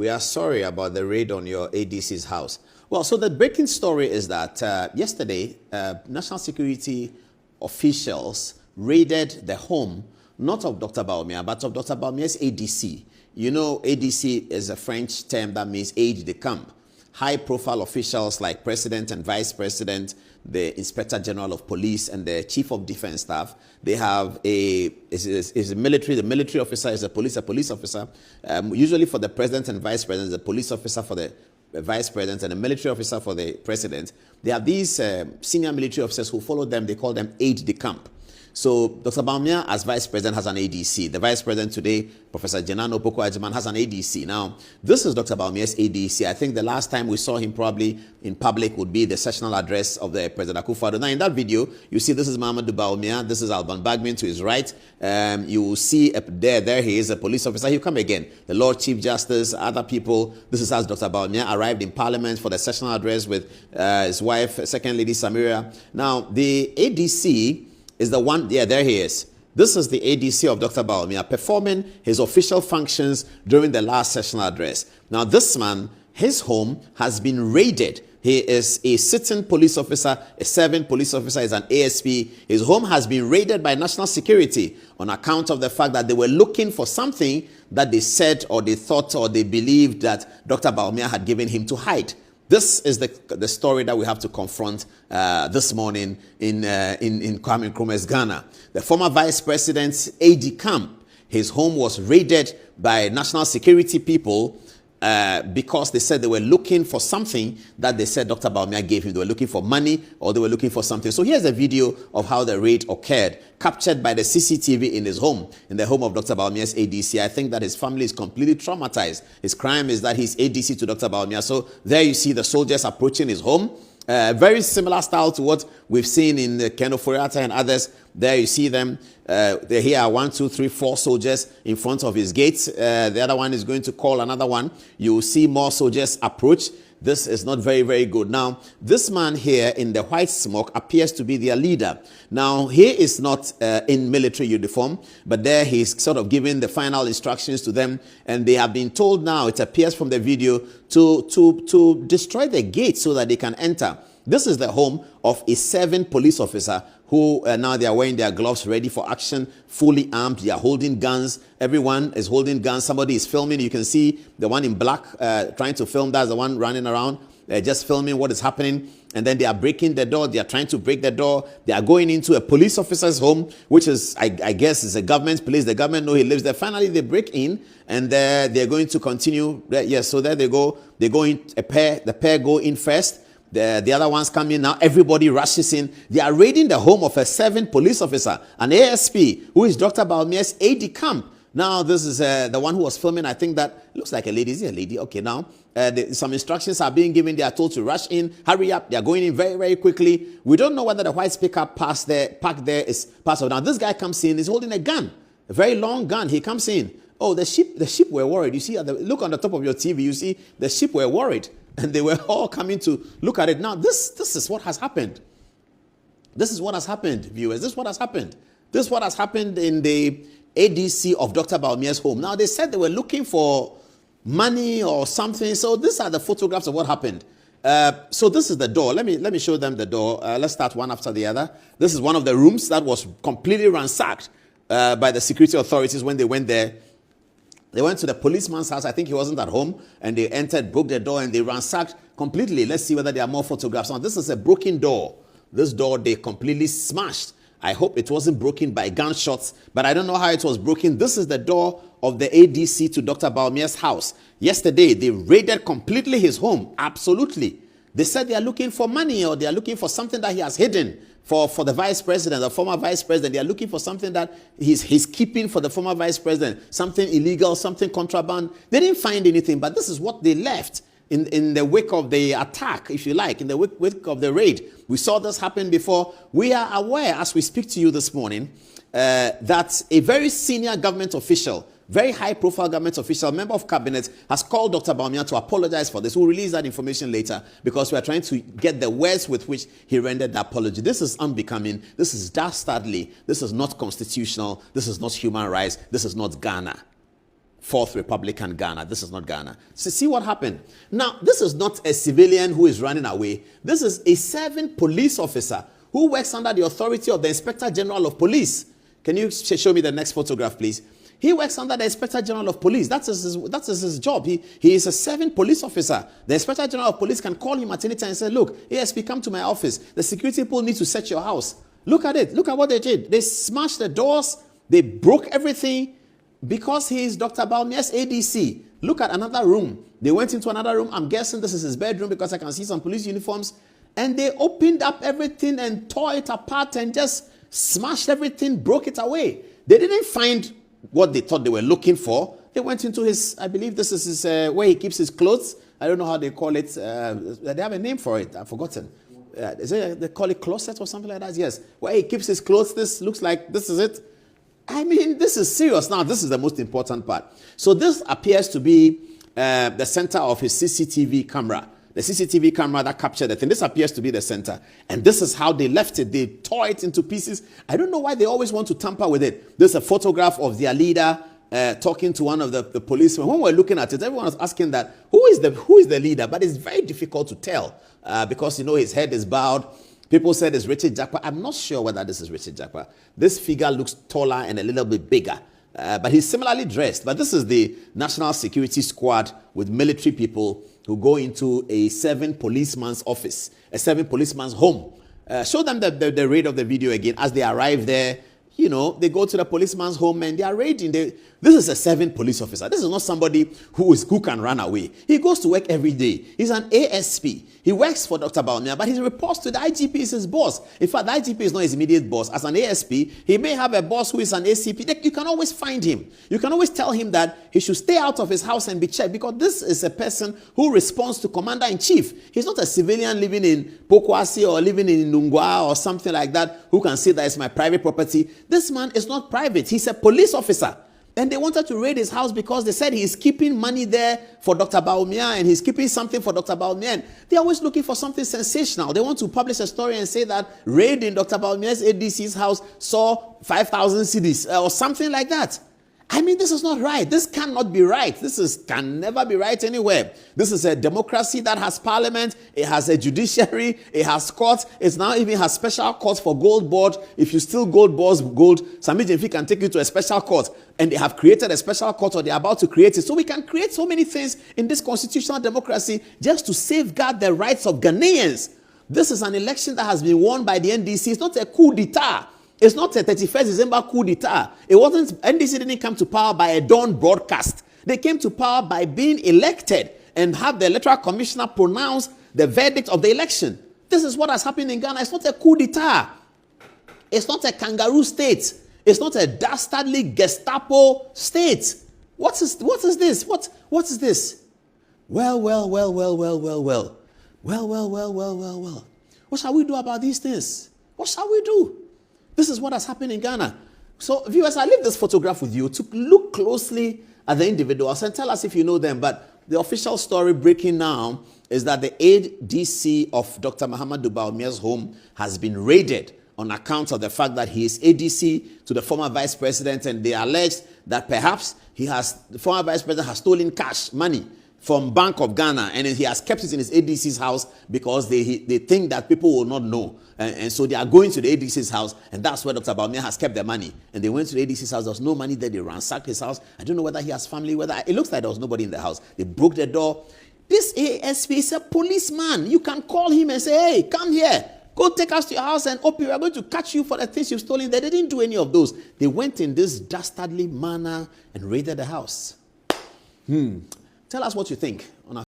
we are sorry about the raid on your ADC's house. Well, so the breaking story is that yesterday, national security officials raided the home, not of Dr. Bawumia, but of Dr. Bawumia's ADC. You know, ADC is a French term that means Aide-de-Camp. High-profile officials like President and Vice President, the Inspector General of Police, and the Chief of Defense Staff. They have the military officer is a police officer. Usually for the President and Vice President, the police officer for the Vice President, and a military officer for the President. They have these senior military officers who follow them. They call them Aide-de-Camp. So Dr. Bawumia, as Vice President, has an ADC. The Vice President today, Professor Jenano Poko-Ajiman, has an ADC. Now, this is Dr. Bawumia's ADC. I think the last time we saw him probably in public would be the sessional address of the President Akufo-Addo. Now, in that video, you see this is Mahamadou Bawumia. This is Alban Bagmin to his right. You will see there he is, a police officer. He'll come again. The Lord Chief Justice, other people. This is as Dr. Bawumia arrived in Parliament for the sessional address with his wife, Second Lady Samira. Now, the ADC is the one, yeah, there he is. This is the ADC of Dr. Bawumia performing his official functions during the last sessional address. Now, this man, his home has been raided. He is a sitting police officer, a serving police officer, is an ASP. His home has been raided by national security on account of the fact that they were looking for something that they said or they thought or they believed that Dr. Bawumia had given him to hide. This is the story that we have to confront this morning in Kwame Nkrumah's Ghana. The former Vice President's Aide-de-Camp, his home was raided by national security people because they said they were looking for something that they said Dr. Bawumia gave him. They were looking for money or they were looking for something. So here's a video of how the raid occurred, captured by the CCTV in his home, in the home of Dr. Bawumia's ADC. I think that his family is completely traumatized. His crime is that he's ADC to Dr. Bawumia. So there you see the soldiers approaching his home. Very similar style to what we've seen in Keno Foriata and others. There you see them. Here are 1, 2, 3, 4 soldiers in front of his gates. The other one is going to call another one. You will see more soldiers approach. This is not very, very good. Now, this man here in the white smoke appears to be their leader. Now, he is not in military uniform, but there he's sort of giving the final instructions to them. And they have been told now, it appears from the video, to destroy the gate so that they can enter. This is the home of a serving police officer who now they are wearing their gloves ready for action, fully armed. They are holding guns. Everyone is holding guns. Somebody is filming. You can see the one in black trying to film. That's the one running around, just filming what is happening. And then they are breaking the door. They are trying to break the door. They are going into a police officer's home, which is, I guess, is a government place. The government know he lives there. Finally, they break in, and they're going to continue. Yes, so there they go. They go in a pair. The pair go in first. The other ones come in now. Everybody rushes in. They are raiding the home of a serving police officer, an ASP, who is Dr. Bawumia's Aide-de-Camp. Now, this is the one who was filming. I think that looks like a lady. Is it a lady? Okay, now some instructions are being given. They are told to rush in, hurry up. They are going in very, very quickly. We don't know whether the white speaker parked there is part of. Now, this guy comes in. He's holding a gun, a very long gun. He comes in. Oh, the sheep were worried. You see, look on the top of your TV. You see the sheep were worried. And they were all coming to look at it. Now, this is what has happened. This is what has happened, viewers. This is what has happened. This is what has happened in the ADC of Dr. Bawumia's home. Now, they said they were looking for money or something. So these are the photographs of what happened. So this is the door. Let me show them the door. Let's start one after the other. This is one of the rooms that was completely ransacked by the security authorities when they went there. They went to the policeman's house. I think he wasn't at home. And they entered, broke the door, and they ransacked completely. Let's see whether there are more photographs. Now, this is a broken door. This door, they completely smashed. I hope it wasn't broken by gunshots, but I don't know how it was broken. This is the door of the ADC to Dr. Bawumia's house. Yesterday, they raided completely his home. Absolutely. They said they are looking for money or they are looking for something that he has hidden for the vice president, the former vice president. They are looking for something that he's keeping for the former vice president, something illegal, something contraband. They didn't find anything, but this is what they left in the wake of the attack, if you like, in the wake of the raid. We saw this happen before. We are aware, as we speak to you this morning, that a very senior government official, very high-profile government official, member of cabinet, has called Dr. Bawumia to apologize for this. We'll release that information later because we are trying to get the words with which he rendered the apology. This is unbecoming. This is dastardly. This is not constitutional. This is not human rights. This is not Ghana. Fourth Republican Ghana. This is not Ghana. So see what happened. Now, this is not a civilian who is running away. This is a serving police officer who works under the authority of the Inspector General of Police. Can you show me the next photograph, please? He works under the Inspector General of Police. That's his job. He is a serving police officer. The Inspector General of Police can call him at any time and say, look, ASP, come to my office. The security people need to search your house. Look at it. Look at what they did. They smashed the doors. They broke everything because he is Dr. Bawumia's ADC. Look at another room. They went into another room. I'm guessing this is his bedroom because I can see some police uniforms. And they opened up everything and tore it apart and just smashed everything, broke it away. They didn't find what they thought they were looking for. They went into his, I believe this is his, where he keeps his clothes. I don't know how they call it. They have a name for it. I've forgotten. They call it closet or something like that? Yes. Where he keeps his clothes. This looks like this is it. I mean, this is serious. Now, this is the most important part. So this appears to be the center of his CCTV camera. The CCTV camera that captured the thing. This appears to be the center. And this is how they left it. They tore it into pieces. I don't know why they always want to tamper with it. There's a photograph of their leader talking to one of the policemen. When we're looking at it, everyone was asking that, who is the leader? But it's very difficult to tell because, you know, his head is bowed. People said it's Richard Jakpa. I'm not sure whether this is Richard Jakpa. This figure looks taller and a little bit bigger. But he's similarly dressed. But this is the National Security Squad with military people who go into a 7-policeman's office, a 7-policeman's home. Show them the raid of the video again. As they arrive there, you know, they go to the policeman's home and they are raiding. This is a 7 police officer. This is not somebody who can run away. He goes to work every day. He's an ASP. He works for Dr. Bawumia, but he reports to the IGP is his boss. In fact, the IGP is not his immediate boss. As an ASP, he may have a boss who is an ACP. You can always find him. You can always tell him that he should stay out of his house and be checked because this is a person who responds to Commander-in-Chief. He's not a civilian living in Pokwasi or living in Nungwa or something like that who can say that it's my private property. This man is not private. He's a police officer. And they wanted to raid his house because they said he's keeping money there for Dr. Bawumia and he's keeping something for Dr. Bawumia. And they're always looking for something sensational. They want to publish a story and say that raid in Dr. Bawumia's ADC's house saw 5,000 cedis or something like that. I mean, this is not right. This cannot be right. Can never be right anywhere. This is a democracy that has parliament. It has a judiciary. It has courts. It now even has special courts for gold board. If you steal gold, Sami Jemfi can take you to a special court. And they have created a special court or they're about to create it. So we can create so many things in this constitutional democracy just to safeguard the rights of Ghanaians. This is an election that has been won by the NDC. It's not a coup d'etat. It's not a 31st December coup d'etat. It wasn't, NDC didn't come to power by a dawn broadcast. They came to power by being elected and have the electoral commissioner pronounce the verdict of the election. This is what has happened in Ghana. It's not a coup d'etat. It's not a kangaroo state. It's not a dastardly Gestapo state. What is this? What is this? Well. What shall we do about these things? What shall we do? This is what has happened in Ghana. So, viewers, I leave this photograph with you to look closely at the individuals and tell us if you know them. But the official story breaking now is that the ADC of Dr. Mahamadou Bawumia's home has been raided on account of the fact that he is ADC to the former vice president, and they alleged that perhaps the former vice president has stolen cash, money, from Bank of Ghana, and he has kept it in his ADC's house because they think that people will not know. And so they are going to the ADC's house, and that's where Dr. Bawumia has kept their money. And they went to the ADC's house. There was no money there. They ransacked his house. I don't know whether he has family, it looks like there was nobody in the house. They broke the door. This ASP is a policeman. You can call him and say, hey, come here. Go take us to your house and we are going to catch you for the things you've stolen. They didn't do any of those. They went in this dastardly manner and raided the house. Tell us what you think on our